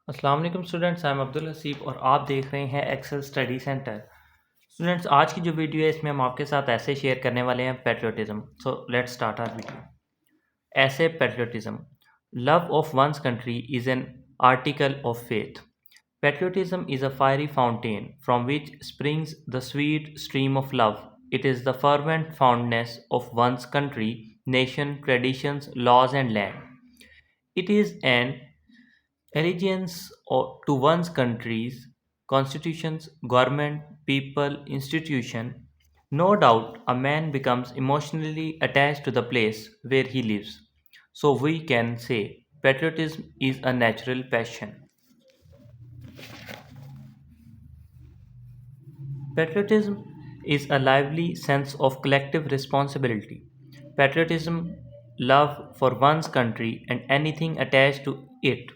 अस्सलाम वालेकुम students, I am Abdul Haseeb और आप देख रहे हैं एक्सेल स्टडी सेंटर। स्टूडेंट्स, आज की जो वीडियो है इसमें हम आपके साथ ऐसे शेयर करने वाले हैं patriotism. So let's start our video. ऐसे patriotism, love of one's country is an article of faith. Patriotism is a fiery fountain from which springs the sweet stream of love. It is the fervent fondness of one's country, nation, traditions, laws, and land. It is an allegiance to one's country's constitutions, government, people, institution. No doubt, a man becomes emotionally attached to the place where he lives. So we can say patriotism is a natural passion. Patriotism is a lively sense of collective responsibility. Patriotism, love for one's country and anything attached to it,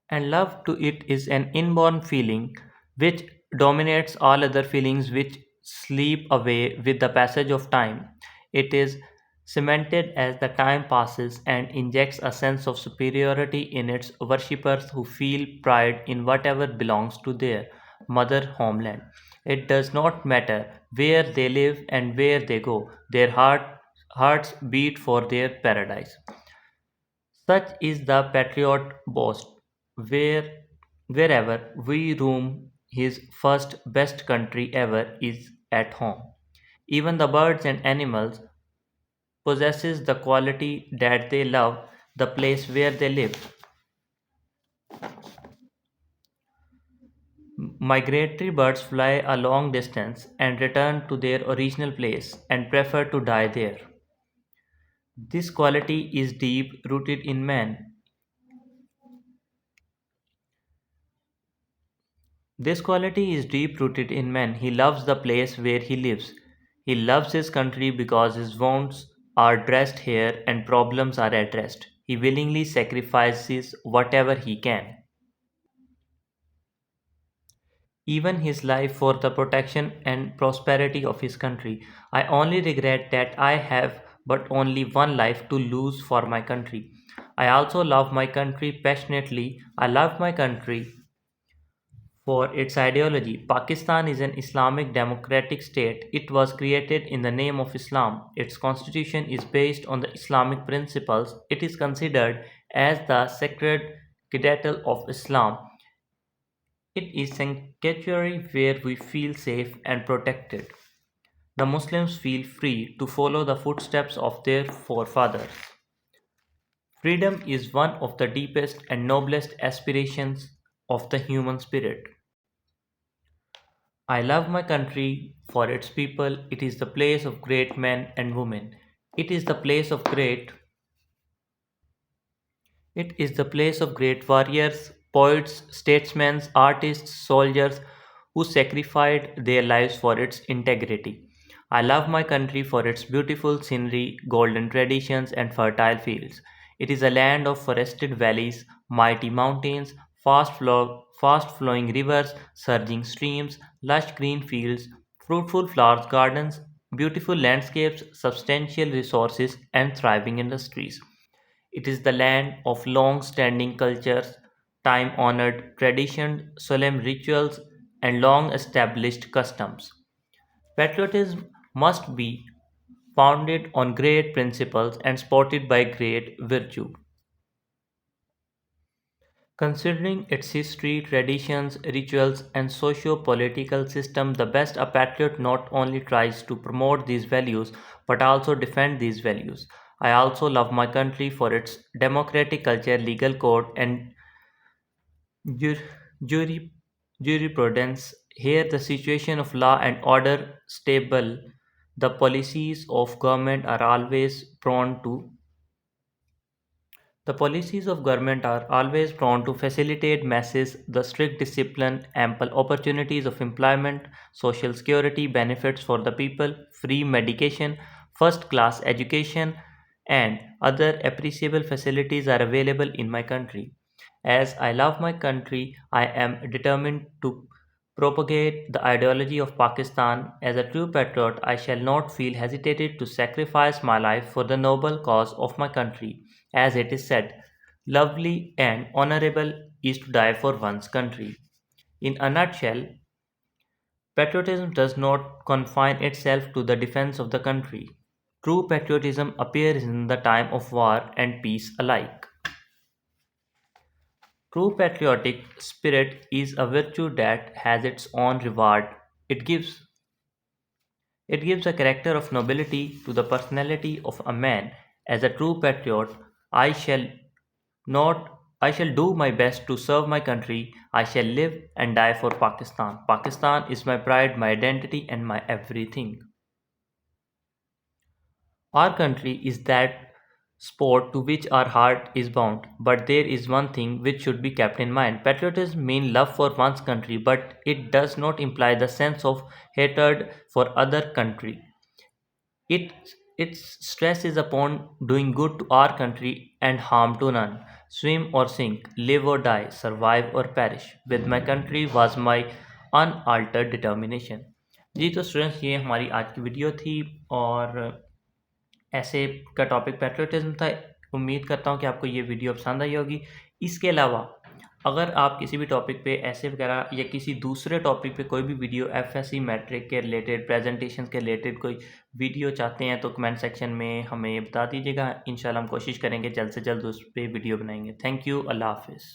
and love to it is an inborn feeling which dominates all other feelings which sleep away with the passage of time. It is cemented as the time passes and injects a sense of superiority in its worshippers who feel pride in whatever belongs to their mother homeland. It does not matter where they live and where they go, their hearts beat for their paradise. Such is the patriot boast, where wherever we roam, his first best country ever is at home. Even the birds and animals possesses the quality that they love the place where they live. Migratory birds fly a long distance and return to their original place and prefer to die there. This quality is deep rooted in man. This quality is deep rooted in man. He loves the place where he lives. He loves his country because his wounds are dressed here and problems are addressed. He willingly sacrifices whatever he can, even his life, for the protection and prosperity of his country. I only regret that I have but only one life to lose for my country. I also love my country passionately. I love my country for its ideology. Pakistan is an Islamic democratic state. It was created in the name of Islam. Its constitution is based on the Islamic principles. It is considered as the sacred citadel of Islam. It is sanctuary where we feel safe and protected. The Muslims feel free to follow the footsteps of their forefathers. Freedom is one of the deepest and noblest aspirations of the human spirit. I love my country for its people. It is the place of great men and women. It is the place of great it is the place of great warriors, poets, statesmen, artists, soldiers who sacrificed their lives for its integrity. I love my country for its beautiful scenery, golden traditions, and fertile fields. It is a land of forested valleys, mighty mountains, fast flowing rivers, surging streams, lush green fields, fruitful flower gardens, beautiful landscapes, substantial resources, and thriving industries. It is the land of long standing cultures, time honored traditions, solemn rituals, and long established customs. Patriotism must be founded on great principles and supported by great virtue. Considering its history, traditions, rituals, and socio political system, the best a patriot not only tries to promote these values but also defend these values. I also love my country for its democratic culture, legal code, and jur- jury, jurisprudence. Here, the situation of law and order stable. The policies of government are always prone to The policies of government are always prone to facilitate masses, the strict discipline, ample opportunities of employment, social security benefits for the people, free medication, first class education, and other appreciable facilities are available in my country. As I love my country, I am determined to propagate the ideology of Pakistan. As a true patriot, I shall not feel hesitated to sacrifice my life for the noble cause of my country. As it is said, lovely and honorable is to die for one's country. In a nutshell, patriotism does not confine itself to the defense of the country. True patriotism appears in the time of war and peace alike. True patriotic spirit is a virtue that has its own reward. It gives it gives a character of nobility to the personality of a man. As a true patriot, I shall not I shall do my best to serve my country. I shall live and die for Pakistan. Pakistan is my pride, my identity, and my everything. Our country is that sport to which our heart is bound. But there is one thing which should be kept in mind. Patriotism means love for one's country, but it does not imply the sense of hatred for other country. It its stress is upon doing good to our country and harm to none. Swim or sink, live or die, survive or perish. With my country was my unaltered determination. जी तो students ये हमारी आज की video थी और ऐसे का topic patriotism था। उम्मीद करता हूँ कि आपको ये वीडियो पसंद आई होगी। इसके अलावा अगर आप किसी भी टॉपिक पे ऐसे वगैरह या किसी दूसरे टॉपिक पे कोई भी वीडियो एफएससी मैट्रिक के रिलेटेड प्रेजेंटेशन के रिलेटेड कोई वीडियो चाहते हैं तो कमेंट सेक्शन में हमें बता दीजिएगा। इंशाल्लाह हम कोशिश करेंगे जल्द से जल्द उस पर वीडियो बनाएंगे। Thank you. अल्लाह हाफिज़।